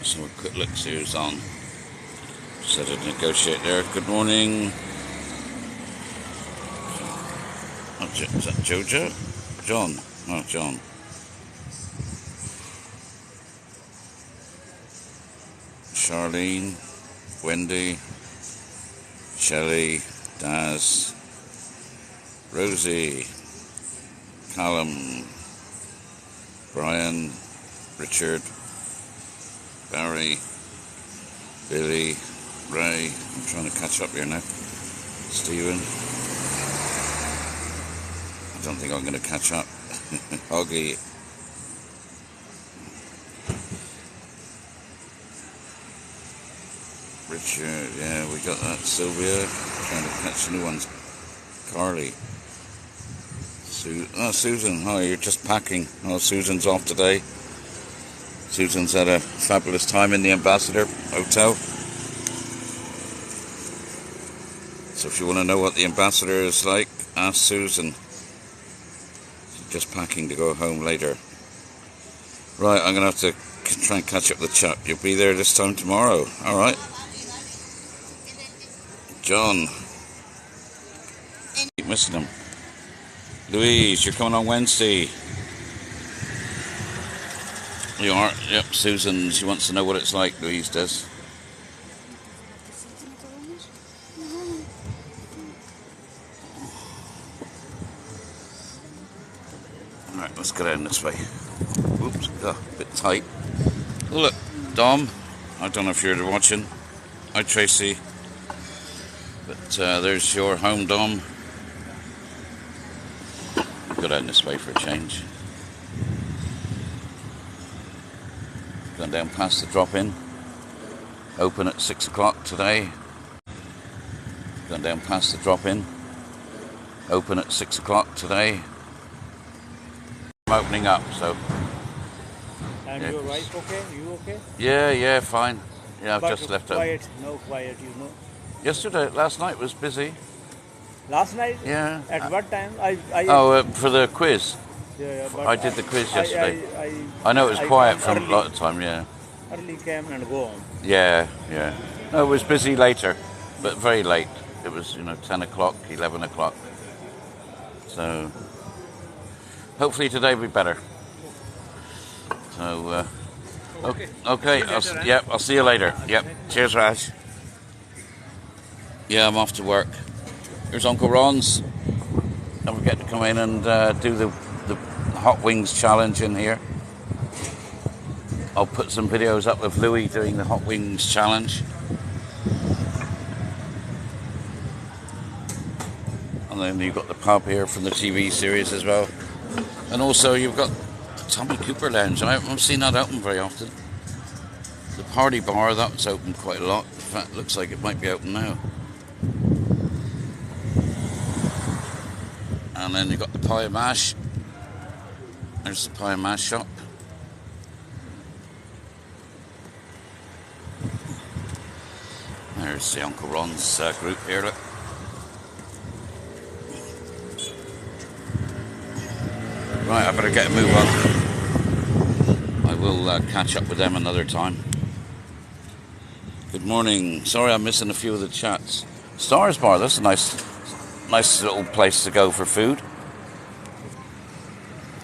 So a quick look, see who's on. So to negotiate there. Good morning. Oh, is that Jojo? John. Oh, John. Charlene, Wendy, Shelley, Daz, Rosie, Callum, Brian, Richard, Barry, Billy, Ray. I'm trying to catch up here now. Stephen. I don't think I'm going to catch up. Hoggy. Richard, yeah, we got that. Sylvia, trying to catch new ones. Carly. Susan, oh, you're just packing. Oh, Susan's off today. Susan's had a fabulous time in the Ambassador Hotel. So if you want to know what the Ambassador is like, ask Susan. She's just packing to go home later. Right, I'm going to have to try and catch up with the chap. You'll be there this time tomorrow. All right. John. Keep missing him. Louise, you're coming on Wednesday. You are? Yep, Susan, she wants to know what it's like, Louise does. Alright, let's go down this way. Oops, a bit tight. Oh, look, Dom. I don't know if you're watching. Hi, Tracy. But there's your home, Dom. Go down this way for a change. Going down past the drop-in. Open at 6 o'clock today. Going down past the drop-in. Open at 6 o'clock today. I'm opening up, so. And yeah. your wife okay? You okay? Yeah, fine. Yeah, I've But just left quiet, no quiet, you know. Yesterday, last night was busy. Last night? Yeah. At what time? For the quiz. Yeah, but I did the quiz yesterday. I know it was quiet for a lot of time, yeah. Early came and go on. Yeah. No, it was busy later, but very late. It was, 10 o'clock, 11 o'clock. So, hopefully today will be better. So, okay. I'll see you later. Yep. Cheers, Raj. Yeah, I'm off to work. Here's Uncle Ron's. Don't forget to come in and do the Hot Wings challenge in here. I'll put some videos up of Louis doing the Hot Wings challenge. And then you've got the pub here from the TV series as well. And also you've got the Tommy Cooper Lounge. I haven't seen that open very often. The party bar, that's open quite a lot. In fact, it looks like it might be open now. And then you've got the Pie and Mash. There's the Pie and Mash shop. There's the Uncle Ron's group here, look. Right, I better get a move on. I will catch up with them another time. Good morning. Sorry I'm missing a few of the chats. Stars Bar, that's a nice little place to go for food.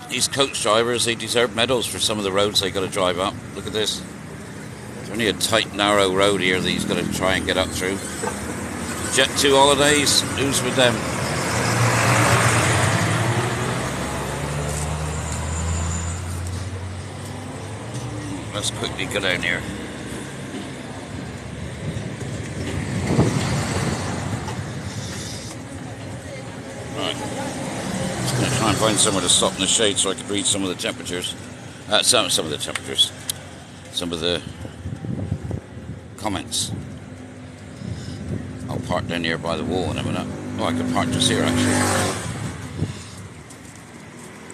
These coach drivers, they deserve medals for some of the roads they got to drive up. Look at this. It's only a tight, narrow road here that he's got to try and get up through. Jet2 Holidays, who's with them? Let's quickly go down here. Right. Just going to try and find somewhere to stop in the shade so I can read some of the temperatures. Some of the temperatures. Some of the comments. I'll park down here by the wall in a minute. Oh, I could park just here actually.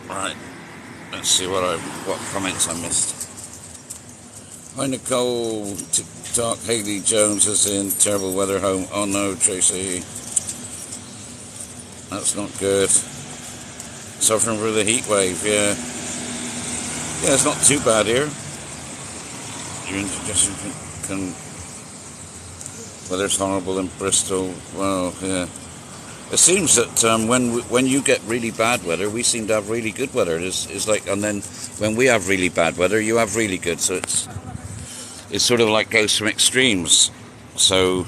Right. Let's see what comments I missed. Hi Nicole, TikTok, Haley Jones is in terrible weather home. Oh no, Tracy. That's not good. Suffering from the heat wave, yeah. Yeah, it's not too bad here. Your indigestion can weather's horrible in Bristol. Well, yeah. It seems that when you get really bad weather, we seem to have really good weather. It's like, and then when we have really bad weather, you have really good. So it's sort of like goes from extremes. So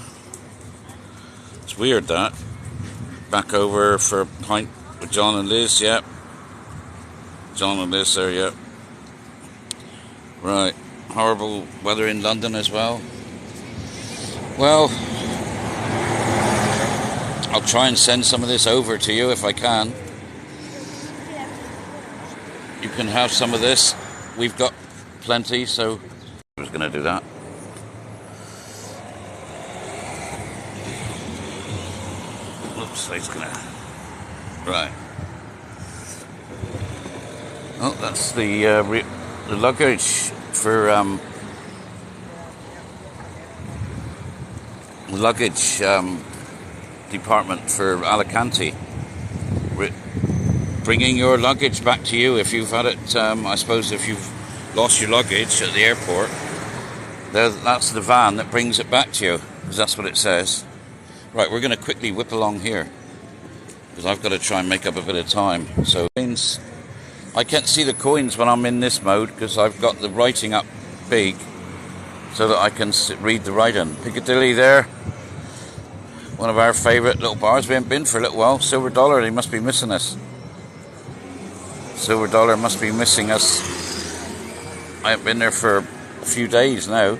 it's weird that. Back over for a pint with John and Liz, yep. John and Liz there, yep. Right, horrible weather in London as well. Well, I'll try and send some of this over to you if I can. You can have some of this. We've got plenty, so I was going to do that. Oops, he's going to... Right. Oh, that's the luggage for... luggage department for Alicante, bringing your luggage back to you if you've had it. I suppose if you've lost your luggage at the airport, that's the van that brings it back to you, because that's what it says. Right, we're going to quickly whip along here because I've got to try and make up a bit of time. So I can't see the coins when I'm in this mode because I've got the writing up big so that I can read the writing. Piccadilly there. One of our favourite little bars. We haven't been for a little while. Silver Dollar, they must be missing us. Silver Dollar must be missing us. I haven't been there for a few days now.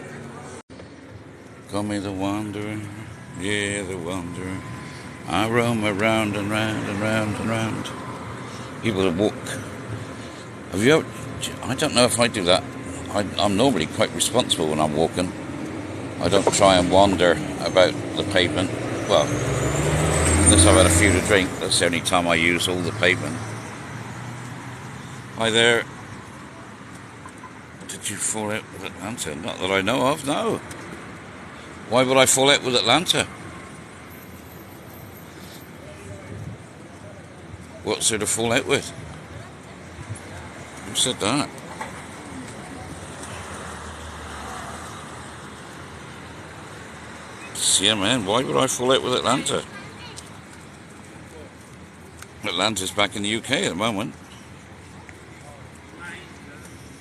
Call me the Wanderer. Yeah, the Wanderer. I roam around and round and round and round. People that walk. Have you ever... I don't know if I do that. I'm normally quite responsible when I'm walking. I don't try and wander about the pavement. Well, unless I've had a few to drink, that's the only time I use all the pavement. Hi there. Did you fall out with Atlanta? Not that I know of, no. Why would I fall out with Atlanta? What's there to fall out with? Who said that? Yeah, man, why would I fall out with Atlanta? Atlanta's back in the UK at the moment.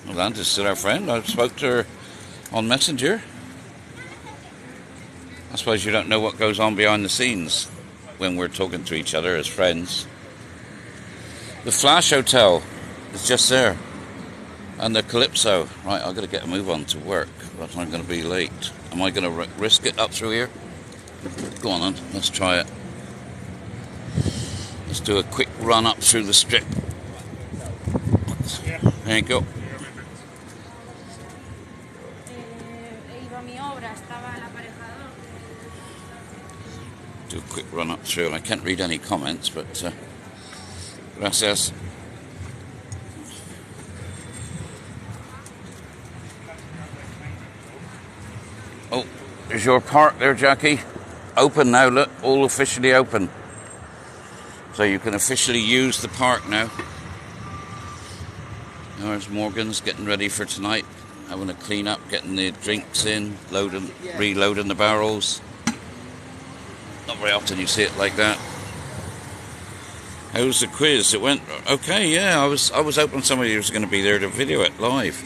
Atlanta's still our friend. I spoke to her on Messenger. I suppose you don't know what goes on behind the scenes when we're talking to each other as friends. The Flash Hotel is just there. And the Calypso. Right, I've got to get a move on to work, but I'm going to be late. Am I going to risk it up through here? Go on then, let's try it. Let's do a quick run up through the strip. There you go. Do a quick run up through. I can't read any comments, but gracias. Oh, there's your park there, Jackie. Open now, look, all officially open. So you can officially use the park now. There's Morgan's getting ready for tonight, having a clean up, getting the drinks in, reloading the barrels. Not very often you see it like that. How's the quiz? It went okay, yeah. I was hoping somebody was going to be there to video it live.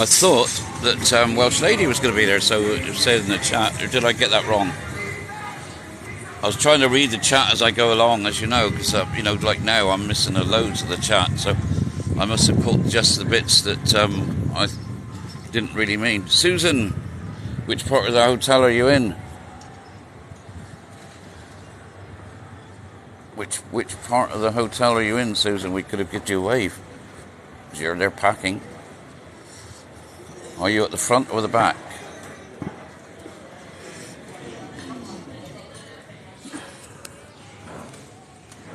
I thought that Welsh Lady was going to be there, so it said in the chat, or did I get that wrong? I was trying to read the chat as I go along, as you know, because, like now I'm missing loads of the chat, so I must have pulled just the bits that I didn't really mean. Susan, which part of the hotel are you in? Which part of the hotel are you in, Susan? We could have given you a wave. You're there packing. Are you at the front or the back?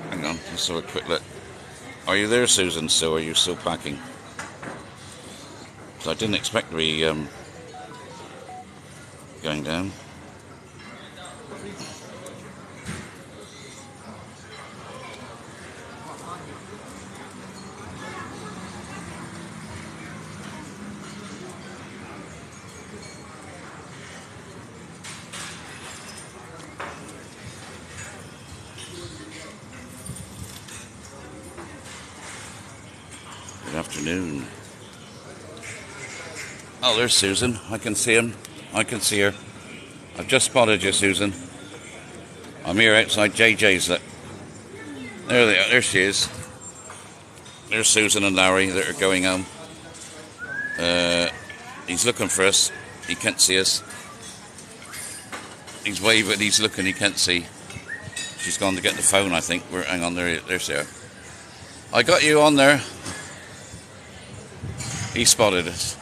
Hang on, let's have a quick look. Are you there, Susan, still? Are you still packing? So I didn't expect to be going down. soon. Oh, there's Susan. I can see him. I can see her. I've just spotted you, Susan. I'm here outside JJ's. Look. There they are. There she is. There's Susan and Larry that are going home. He's looking for us. He can't see us. He's waving. He's looking. He can't see. She's gone to get the phone, I think. Hang on. There she are. I got you on there. He spotted us.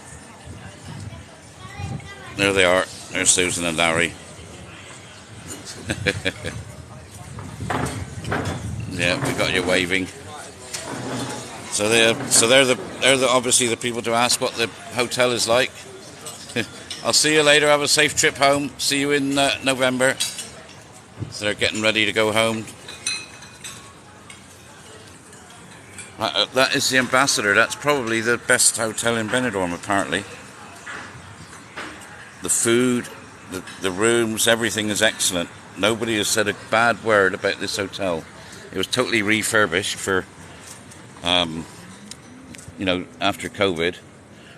There they are. There's Susan and Larry. Yeah, we got you waving. So they're obviously the people to ask what the hotel is like. I'll see you later. Have a safe trip home. See you in November. So they're getting ready to go home. That is the Ambassador. That's probably the best hotel in Benidorm, apparently. The food, the rooms, everything is excellent. Nobody has said a bad word about this hotel. It was totally refurbished for, after COVID,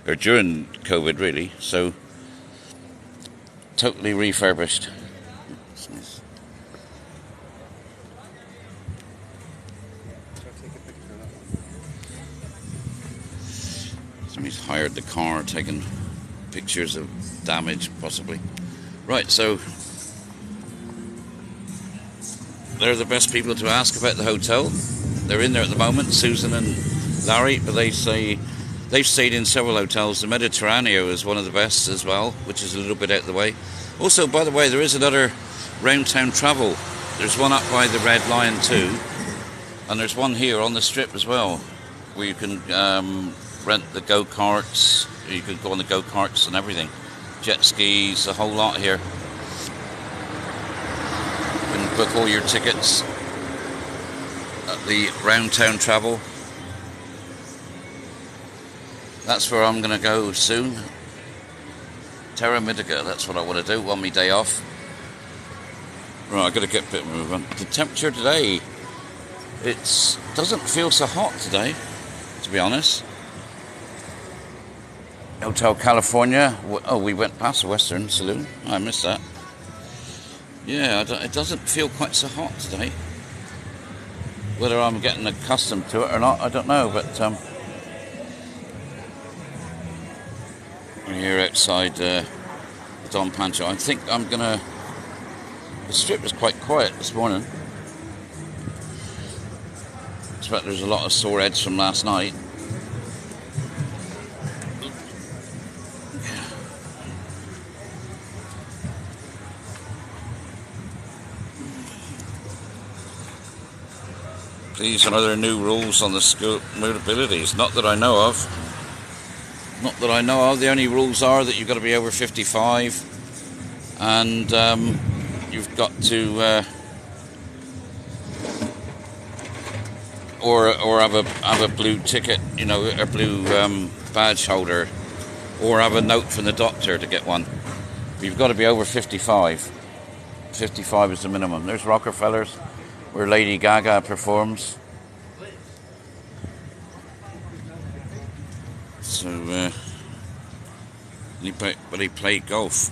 or during COVID, really. So, totally refurbished. Somebody's hired the car, taking pictures of damage, possibly. Right, so they're the best people to ask about the hotel. They're in there at the moment, Susan and Larry, but they say they've stayed in several hotels. The Mediterraneo is one of the best as well, which is a little bit out of the way. Also, by the way, there is another round town travel. There's one up by the Red Lion too, and there's one here on the strip as well, where you can rent the go-karts. You can go on the go-karts and everything. Jet skis, a whole lot here. You can book all your tickets at the Round Town Travel. That's where I'm going to go soon. Terra Mítica, that's what I want to do on my day off. Right, I've got to get a bit moving. The temperature today, it doesn't feel so hot today, to be honest. Hotel California. Oh, we went past the Western Saloon. I missed that. Yeah, it doesn't feel quite so hot today. Whether I'm getting accustomed to it or not, I don't know. But we're here outside Don Pancho. I think I'm gonna. The strip was quite quiet this morning. I expect there's a lot of sore heads from last night. These are other new rules on the school mobilities. Not that I know of. Not that I know of. The only rules are that you've got to be over 55, and you've got to or have a blue ticket, a blue badge holder, or have a note from the doctor to get one. But you've got to be over 55. 55 is the minimum. There's Rockefellers, where Lady Gaga performs. So, they play golf.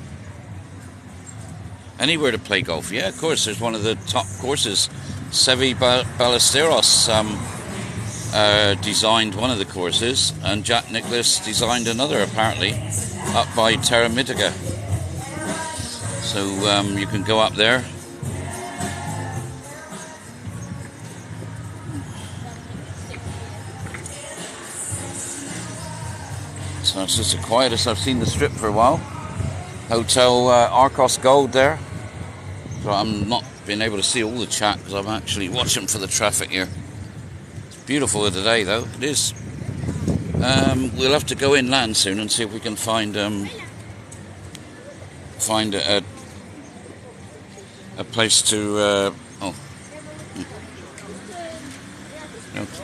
Anywhere to play golf, yeah, of course. There's one of the top courses. Seve Ballesteros designed one of the courses, and Jack Nicklaus designed another, apparently, up by Terra Mítica. So you can go up there. So it's just the quietest I've seen the strip for a while. Hotel Arcos Gold there. So I'm not being able to see all the chat because I'm actually watching for the traffic here. It's beautiful today though, it is. We'll have to go inland soon and see if we can find a place to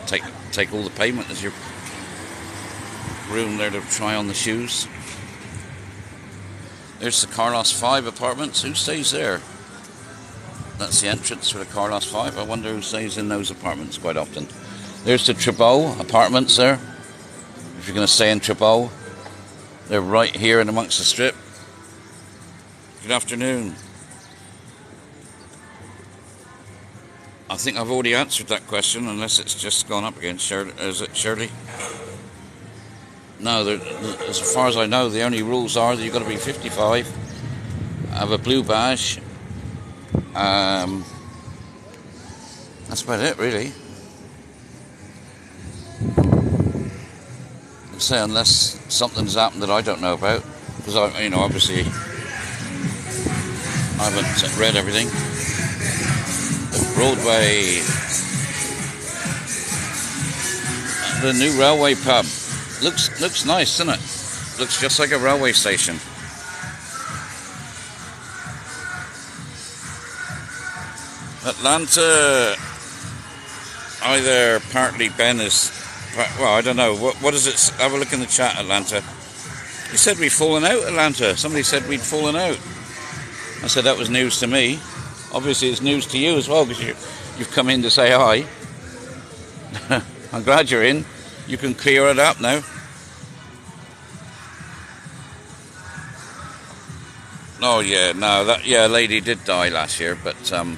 take all the payment as your room there to try on the shoes. There's the Carlos 5 apartments. Who stays there? That's the entrance for the Carlos 5. I wonder who stays in those apartments quite often. There's the Tribau apartments there. you're going to stay in Tribal. They're right here in amongst the strip. Good afternoon. I think I've already answered that question, unless it's just gone up again. Shirley, is it Shirley? No, as far as I know, the only rules are that you've got to be 55, have a blue badge. That's about it, really. I say, unless something's happened that I don't know about, because obviously I haven't read everything. Broadway, the new railway pub. Looks nice, doesn't it? Looks just like a railway station. Atlanta, either partly Ben is, well, I don't know. What is it? Have a look in the chat, Atlanta. You said we'd fallen out, Atlanta. Somebody said we'd fallen out. I said that was news to me. Obviously, it's news to you as well, because you've come in to say hi. I'm glad you're in. You can clear it up now. Oh yeah, no, a lady did die last year, but and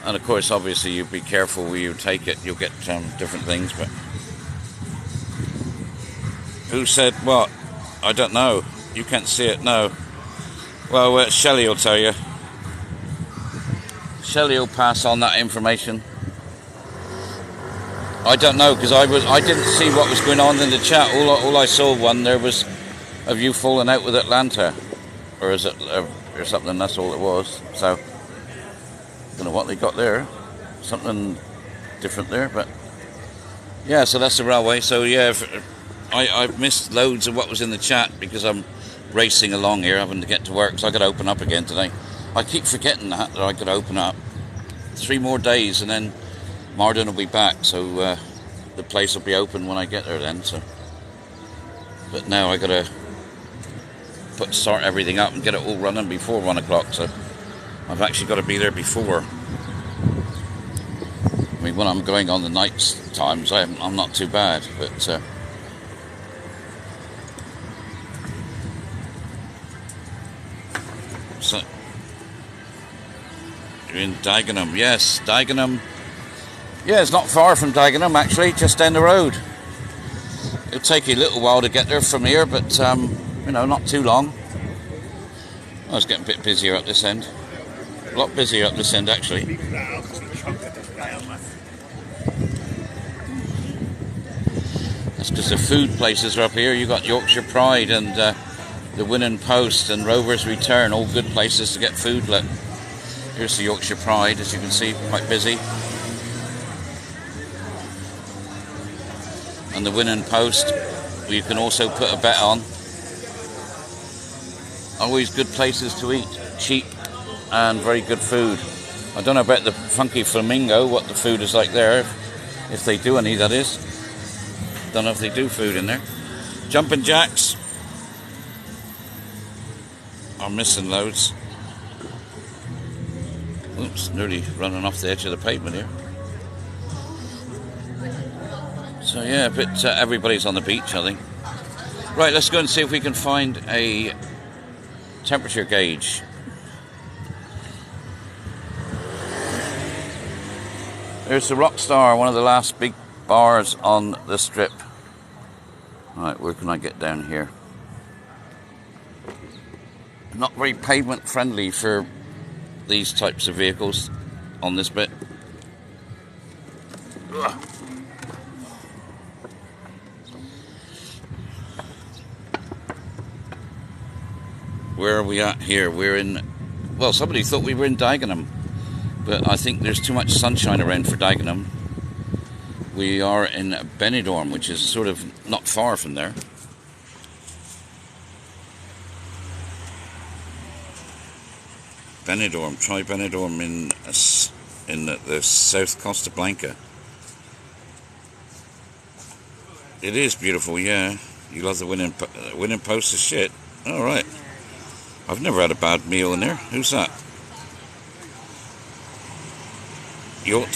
of course, obviously, you be careful where you take it. You'll get different things. But who said what? I don't know. You can't see it. No. Well, Shelley will tell you. Shelley will pass on that information. I don't know, because I didn't see what was going on in the chat. All I saw there was of you falling out with Atlanta, or is it or something? That's all it was. So I don't know what they got there. Something different there, but yeah. So that's the railway. So yeah, I missed loads of what was in the chat because I'm racing along here, having to get to work. So I got to open up again today. I keep forgetting that I could open up. 3 more days and then Marden will be back, so the place will be open when I get there then. So, but now I got to start everything up and get it all running before 1 o'clock. So I've actually got to be there before. I mean, when I'm going on the night times, I'm not too bad, but so. You're in Dagenham, yes, Dagenham. Yeah, it's not far from Dagenham, actually, just down the road. It'll take you a little while to get there from here, but, not too long. Oh, it's getting a bit busier up this end. A lot busier up this end, actually. That's because the food places are up here. You've got Yorkshire Pride and the Winning Post and Rover's Return, all good places to get food. Look. Here's the Yorkshire Pride, as you can see, quite busy. And the Winning Post, where you can also put a bet on. Always good places to eat, cheap and very good food. I don't know about the Funky Flamingo, what the food is like there, if they do any, that is. Don't know if they do food in there. Jumping Jacks. I'm missing loads. Oops, nearly running off the edge of the pavement here. So yeah, but everybody's on the beach, I think. Right, let's go and see if we can find a temperature gauge. There's the Rockstar, one of the last big bars on the strip. Right, where can I get down here? Not very pavement friendly for these types of vehicles on this bit. Ugh. Where are we at here? We're in, well, somebody thought we were in Dagenham, but I think there's too much sunshine around for Dagenham. We are in Benidorm, which is sort of not far from there. Benidorm, try Benidorm in the South Costa Blanca. It is beautiful, yeah. You love the Winning Post of shit. All right. I've never had a bad meal in there. Who's that? You ought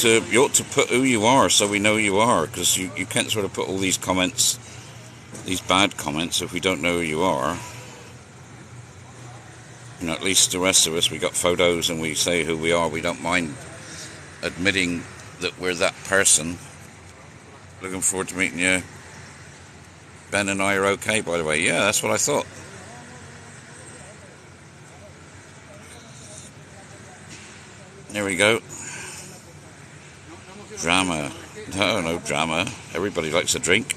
to put who you are so we know who you are, because you can't sort of put all these comments these bad comments, if we don't know who you are, you know, at least the rest of us, we got photos and we say who we are. We don't mind admitting that we're that person. Looking forward to meeting you. Ben and I are okay, by the way. Yeah, that's what I thought. There we go. Drama. No drama. Everybody likes a drink.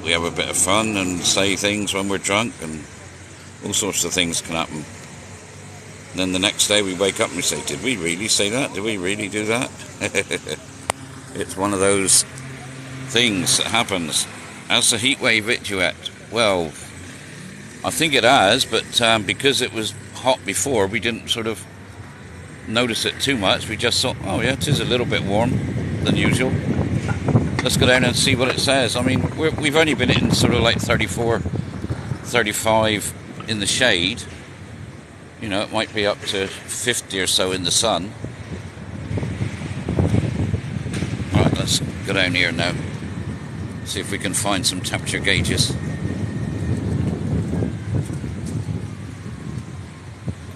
We have a bit of fun and say things when we're drunk, and all sorts of things can happen. And then the next day we wake up and we say, did we really say that? Did we really do that? It's one of those things that happens. Has the heat wave hit you yet? Well, I think it has, but because it was hot before, we didn't sort of notice it too much. We just thought, oh yeah, it is a little bit warm than usual. Let's go down and see what it says. I mean, we've only been in sort of like 34, 35 in the shade. You know, it might be up to 50 or so in the sun. Alright, let's go down here now. See if we can find some temperature gauges.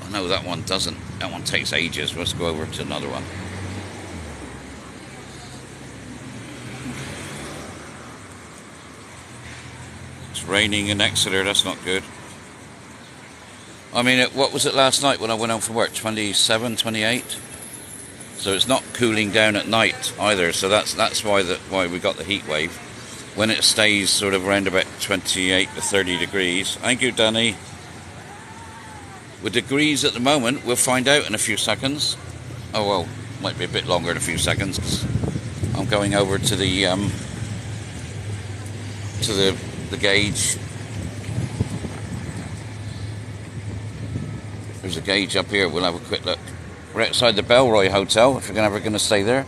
Oh no, that one doesn't. That one takes ages. Let's go over to another one. It's raining in Exeter, that's not good. I mean, what was it last night when I went home from work? 27, 28? So it's not cooling down at night either, so that's why we got the heat wave. When it stays sort of around about 28 to 30 degrees. Thank you, Danny. With degrees at the moment, we'll find out in a few seconds. Oh well, might be a bit longer in a few seconds, 'cause I'm going over to the gauge. There's a gauge up here. We'll have a quick look. We're outside the Belroy Hotel, if you're ever going to stay there.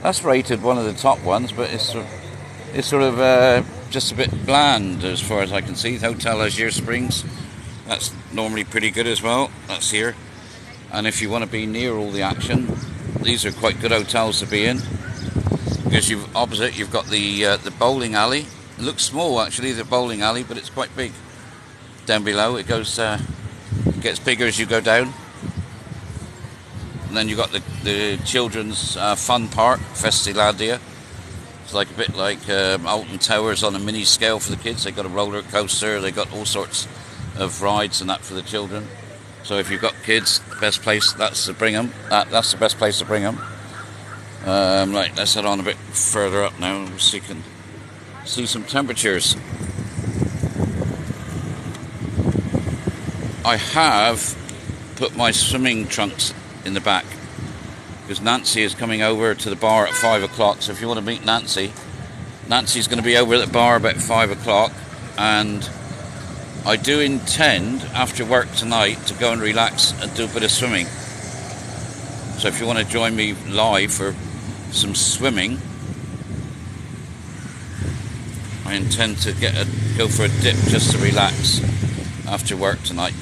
That's rated one of the top ones, but it's sort of just a bit bland as far as I can see. The Hotel Azure Springs, that's normally pretty good as well. That's here. And if you want to be near all the action, these are quite good hotels to be in, because opposite you've got the bowling alley. It looks small actually, the bowling alley, but it's quite big. Down below it goes, it gets bigger as you go down. And then you've got the children's fun park, Festilandia. It's like a bit like Alton Towers on a mini scale for the kids. They've got a roller coaster, they've got all sorts of rides and that for the children. So if you've got kids, the best place, that's to bring them. That's the best place to bring them. Right, let's head on a bit further up now so you can see some temperatures. I have put my swimming trunks in the back because Nancy is coming over to the bar at 5 o'clock. So if you want to meet Nancy, Nancy's going to be over at the bar about 5 o'clock, and I do intend after work tonight to go and relax and do a bit of swimming. So if you want to join me live for some swimming, I intend to go for a dip just to relax after work tonight.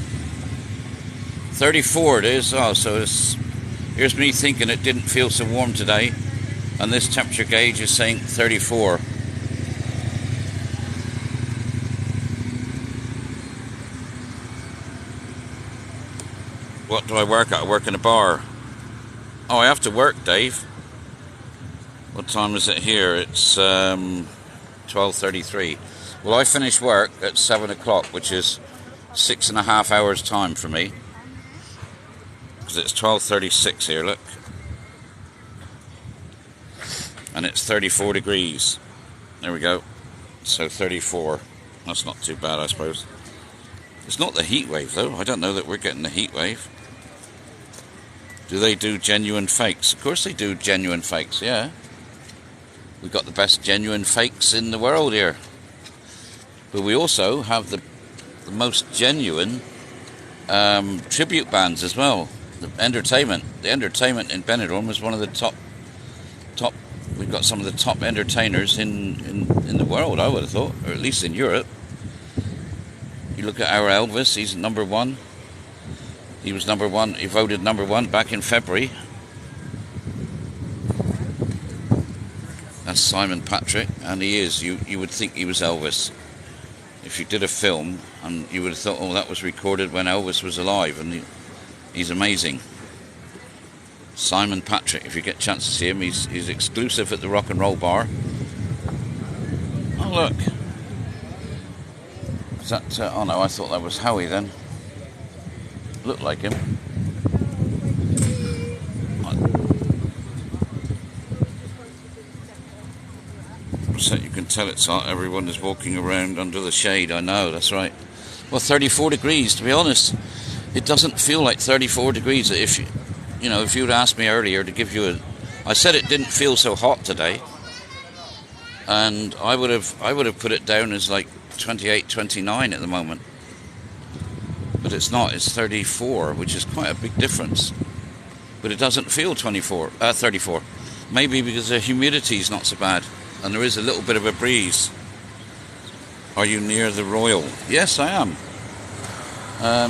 34 it is. Oh, so here's me thinking it didn't feel so warm today, and this temperature gauge is saying 34. What do I work at? I work in a bar. Oh, I have to work, Dave. What time is it here? It's 12:33. Well, I finish work at 7 o'clock, which is 6.5 hours time for me. Because it's 12:36 here, look. And it's 34 degrees. There we go. So 34. That's not too bad, I suppose. It's not the heat wave, though. I don't know that we're getting the heat wave. Do they do genuine fakes? Of course they do genuine fakes, yeah. We've got the best genuine fakes in the world here. But we also have the most genuine tribute bands as well. The entertainment in Benidorm is one of the top. We've got some of the top entertainers in the world, I would have thought, or at least in Europe. You look at our Elvis, he's number one. He was number one, he voted number one back in February. That's Simon Patrick, and he is. You would think he was Elvis. If you did a film, and you would have thought, oh, that was recorded when Elvis was alive, and he's amazing. Simon Patrick, if you get a chance to see him, he's exclusive at the Rock and Roll Bar. Oh, look. Is that, oh no, I thought that was Howie then. Looked like him. So you can tell it's hot. Everyone is walking around under the shade. I know, that's right. Well, 34 degrees, to be honest. It doesn't feel like 34 degrees. If you'd asked me earlier to give you I said it didn't feel so hot today. And I would have put it down as like 28, 29 at the moment. But it's not, it's 34, which is quite a big difference. But it doesn't feel 34. Maybe because the humidity is not so bad. And there is a little bit of a breeze. Are you near the Royal? Yes, I am.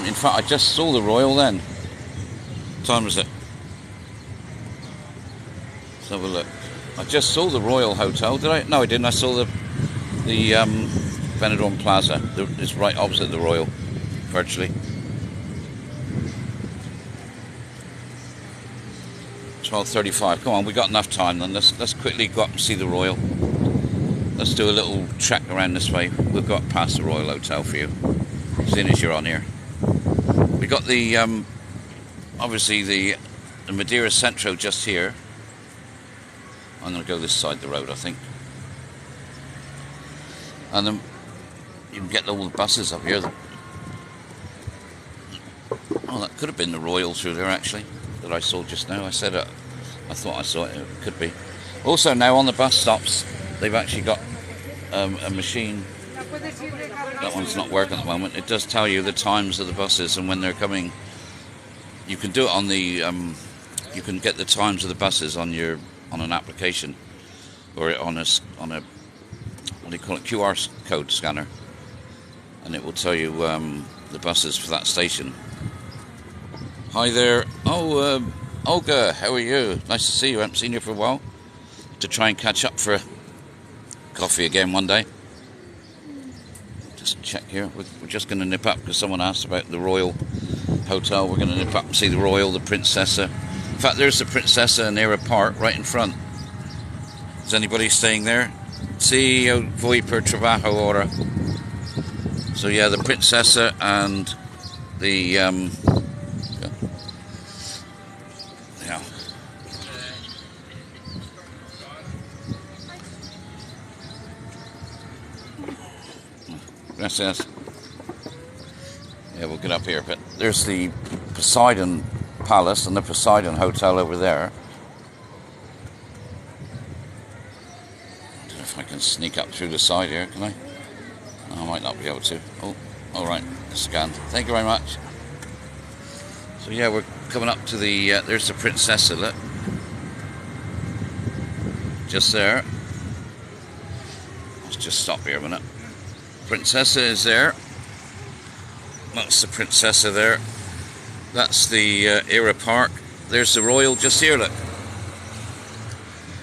In fact, I just saw the Royal then. What time is it? Let's have a look. I just saw the Royal Hotel. Did I? No, I didn't. I saw the Benidorm Plaza. It's right opposite the Royal, virtually. 12:35. Come on, we got enough time then. Let's quickly go up and see the Royal. Let's do a little trek around this way. We've got past the Royal Hotel for you, seeing as you're on here. We got the obviously the Madeira Centro just here. I'm going to go this side of the road, I think. And then you can get all the buses up here. Oh, that could have been the Royal through there, actually, that I saw just now. I thought I saw it. It could be. Also, now on the bus stops, they've actually got a machine. That one's not working at the moment. It does tell you the times of the buses and when they're coming. You can do it on the. You can get the times of the buses on an application, or on a what do you call it, QR code scanner, and it will tell you the buses for that station. Hi there. Oh, Olga, how are you? Nice to see you. I haven't seen you for a while. To try and catch up for coffee again one day. Just check here. We're just going to nip up because someone asked about the Royal Hotel. We're going to nip up and see the Royal, the Princessa. In fact, there's the Princessa in Era Park right in front. Is anybody staying there? Sí, voy por trabajo ahora. So yeah, the Princessa and the yeah. Gracias. Yeah, we'll get up here, but there's the Poseidon Palace and the Poseidon Hotel over there. I don't know if I can sneak up through the side here, can I? No, I might not be able to. Oh, alright, scanned. Thank you very much. So yeah, we're coming up to the, there's the Princessa, look. Just there. Let's just stop here a minute. Princessa is there. That's the Princessa there. That's the Era Park. There's the Royal just here, look.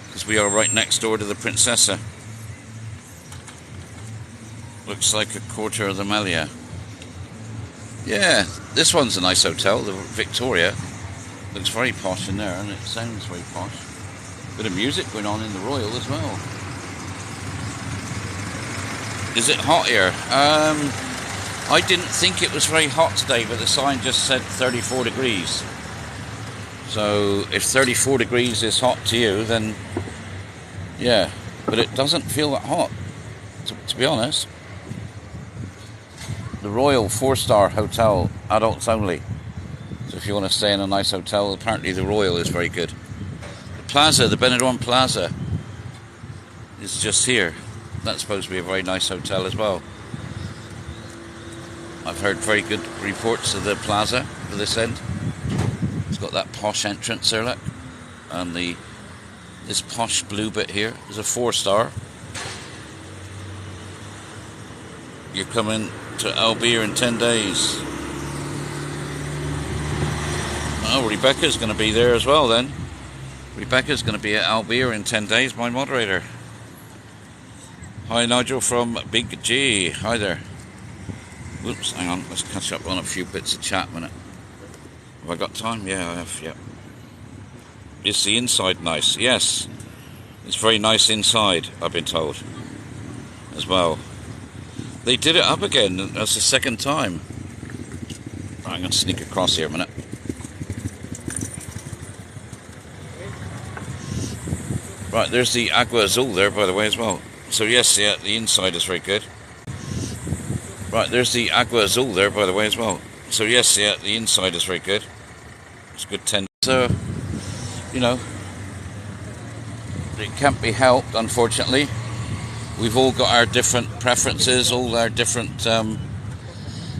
Because we are right next door to the Princessa. Looks like a quarter of the Melia. Yeah, this one's a nice hotel, the Victoria. Looks very posh in there, and it sounds very posh. Bit of music going on in the Royal as well. Is it hot here? I didn't think it was very hot today, but the sign just said 34 degrees. So if 34 degrees is hot to you, then yeah, but it doesn't feel that hot, to be honest. The Royal 4-star hotel, adults only. So if you want to stay in a nice hotel, apparently the Royal is very good. The Plaza, the Benidorm Plaza, is just here. That's supposed to be a very nice hotel as well. I've heard very good reports of the Plaza for this end. It's got that posh entrance there, look. And this posh blue bit here is a 4-star. You're coming to Albier in 10 days. Oh, Rebecca's going to be there as well then. Rebecca's going to be at Albier in 10 days, my moderator. Hi, Nigel from Big G. Hi there. Oops, hang on. Let's catch up on a few bits of chat a minute. Have I got time? Yeah, I have, yeah. Is the inside nice? Yes. It's very nice inside, I've been told. As well. They did it up again. That's the second time. Right, I'm going to sneak across here a minute. Right, there's the Agua Azul there, by the way, as well. So yes, yeah, the inside is very good. Right, there's the Agua Azul there, by the way, as well. So yes, yeah, the inside is very good. It's good tender. So, you know, it can't be helped, unfortunately. We've all got our different preferences, all our different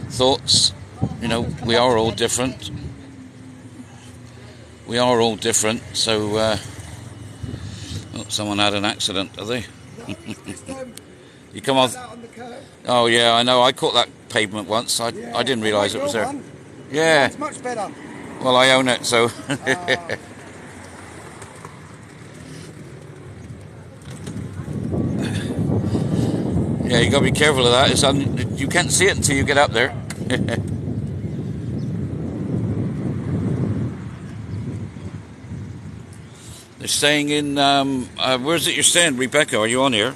thoughts. You know, we are all different. We are all different, so... oh, someone had an accident, have they? You come off. Oh yeah, I know. I caught that pavement once. I didn't realise it was there. Yeah. It's much better. Well, I own it, so. Yeah, you got to be careful of that. You can't see it until you get up there. They're staying in. Where's it you're staying, Rebecca? Are you on here?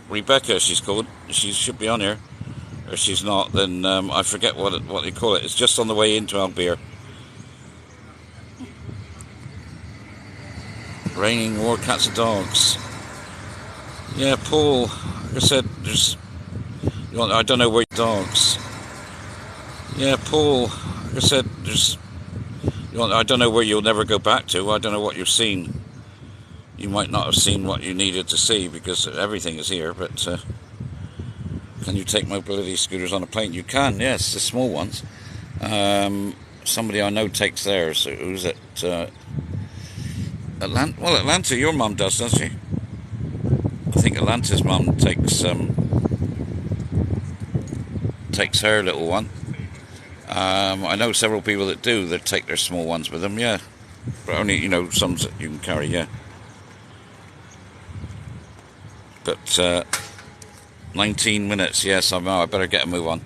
Rebecca, she's called. She should be on here, or she's not. Then I forget what they call it. It's just on the way into Albier. Raining more cats and dogs. Yeah, Paul. Like I said, there's. I don't know where dogs. Yeah, Paul. Like I said, there's. I don't know where you'll never go back to. I don't know what you've seen. You might not have seen what you needed to see because everything is here, but can you take mobility scooters on a plane? You can, yes, the small ones. Somebody I know takes theirs. Who's at Atlanta? Well, Atlanta, your mum does, doesn't she? I think Atlanta's mum takes her little one. I know several people that do, that take their small ones with them, yeah. But only, you know, some that you can carry, yeah. But 19 minutes, yes, I better get a move on.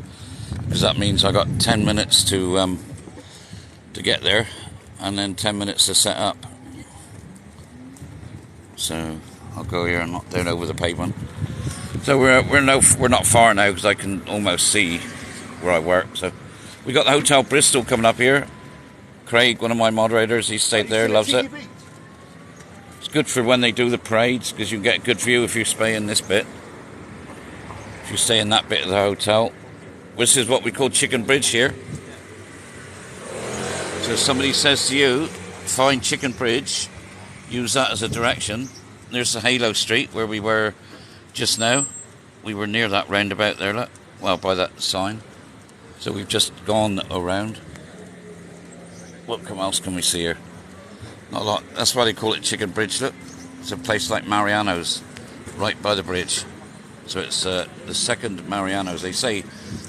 Because that means I got 10 minutes to get there, and then 10 minutes to set up. So I'll go here and not down over the pavement. So we're not far now because I can almost see where I work. So we got the Hotel Bristol coming up here. Craig, one of my moderators, he stayed there, loves it. It's good for when they do the parades because you can get a good view if you stay in this bit. If you stay in that bit of the hotel. This is what we call Chicken Bridge here. So if somebody says to you, find Chicken Bridge, use that as a direction. There's the Halo Street where we were just now. We were near that roundabout there, look. Well, by that sign. So we've just gone around. What else can we see here? Not a lot. That's why they call it Chicken Bridge, look. It's a place like Mariano's, right by the bridge. So it's the second Mariano's. They say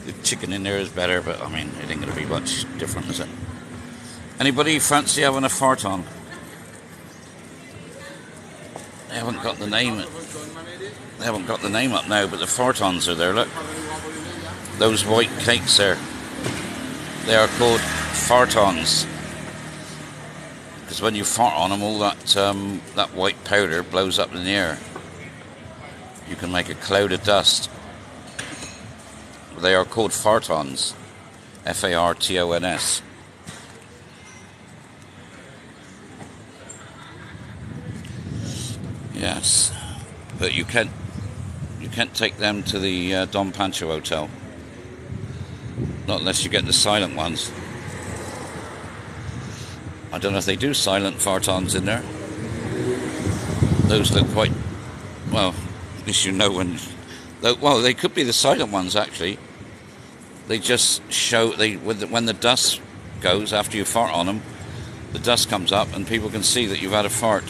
the chicken in there is better, but I mean, it ain't going to be much different, is it? Anybody fancy having a fart on? They haven't got the name. They haven't got the name up now, but the fartons are there, look. Those white cakes there. They are called fartons. Because when you fart on them, all that white powder blows up in the air. You can make a cloud of dust. They are called fartons. F-A-R-T-O-N-S. Yes, but you can't take them to the Don Pancho Hotel. Not unless you get the silent ones. I don't know if they do silent fartons in there. Those look quite, well, at least you know when. Well, they could be the silent ones actually. They just show when the dust goes after you fart on them, the dust comes up and people can see that you've had a fart.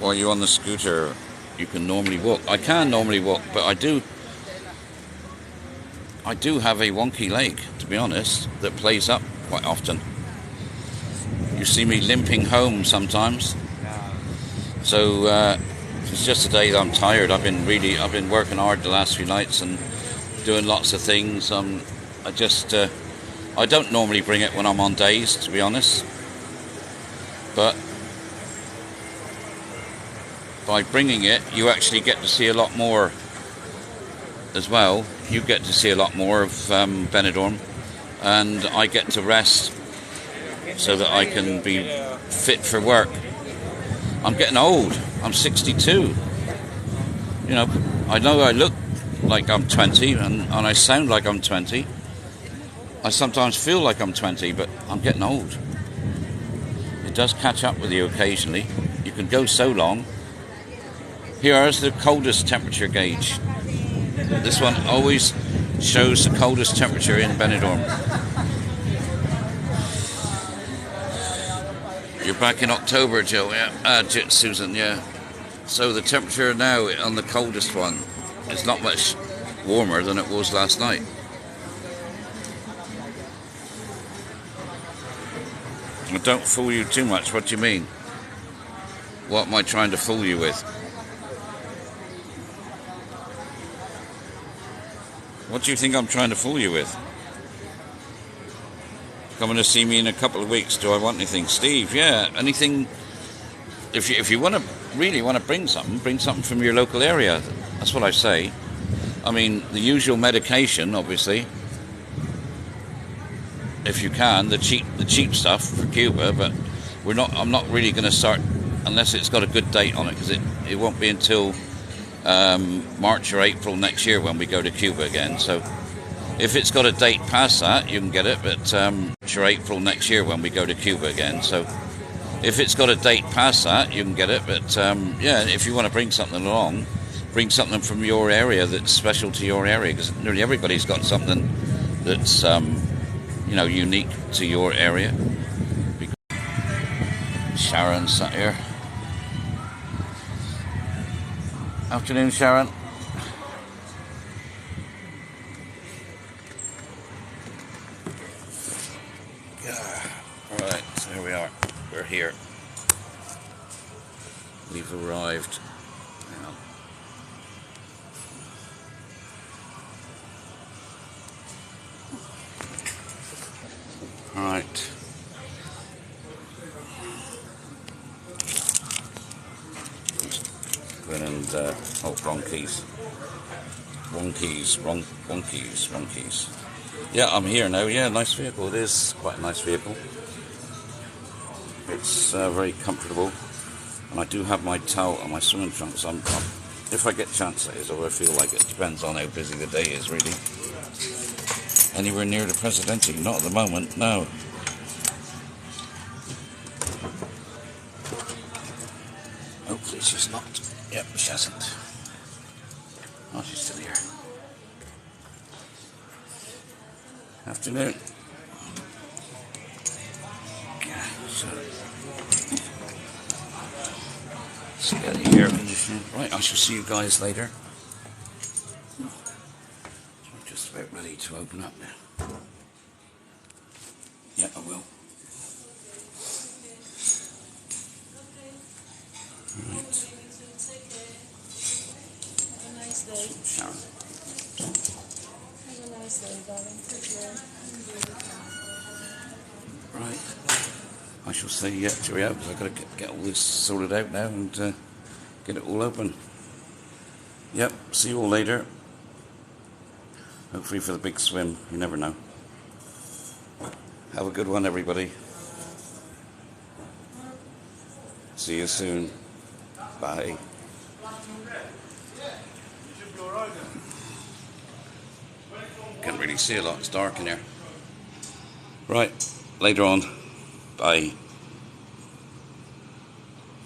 While you're on the scooter, you can normally walk. I can normally walk, but I do have a wonky leg, to be honest, that plays up quite often. You see me limping home sometimes. So it's just a day that I'm tired. I've been working hard the last few nights and doing lots of things. I don't normally bring it when I'm on days, to be honest, but by bringing it, you actually get to see a lot more as well. You get to see a lot more of Benidorm, and I get to rest so that I can be fit for work. I'm getting old. I'm 62. You know I look like I'm 20 and I sound like I'm 20. I sometimes feel like I'm 20, but I'm getting old. It does catch up with you occasionally. You can go so long. Here is the coldest temperature gauge. This one always shows the coldest temperature in Benidorm. You're back in October, Joe, yeah? Susan, yeah. So the temperature now on the coldest one is not much warmer than it was last night. Well, don't fool you too much. What do you mean? What am I trying to fool you with? What do you think I'm trying to fool you with? Coming to see me in a couple of weeks. Do I want anything? Steve, yeah, anything. If you really want to bring something from your local area. That's what I say. I mean, the usual medication, obviously, if you can, the cheap stuff for Cuba. But I'm not really going to start unless it's got a good date on it, because it won't be until March or April next year when we go to Cuba again. So if it's got a date past that, you can get it. But March or April next year when we go to Cuba again. So if it's got a date past that, you can get it. But yeah, if you want to bring something along, bring something from your area that's special to your area, because nearly everybody's got something that's unique to your area. Sharon sat here. Afternoon, Sharon. Right, so here we are. We're here. We've arrived. Hang on. Right. Go in and wrong keys. Wrong keys. Yeah, I'm here now. Yeah, nice vehicle. It is quite a nice vehicle. It's very comfortable, and I do have my towel and my swimming trunks. If I get a chance, that is, or I feel like it. Depends on how busy the day is, really. Anywhere near the Presidente? Not at the moment, no. Hopefully she's not. Yep, she hasn't. Oh, she's still here. Afternoon. Yeah, so let's get the air conditioning. Right, I shall see you guys later. I'm just about ready to open up now. Yeah, I will. Right. Have a nice day. Sharon. Have a nice day, darling. Take care. Right. I shall say cheerio, because I've got to get all this sorted out now and get it all open. Yep, see you all later. Hopefully for the big swim. You never know. Have a good one, everybody. See you soon. Bye. Can't really see a lot. It's dark in here. Right. Later on. Bye.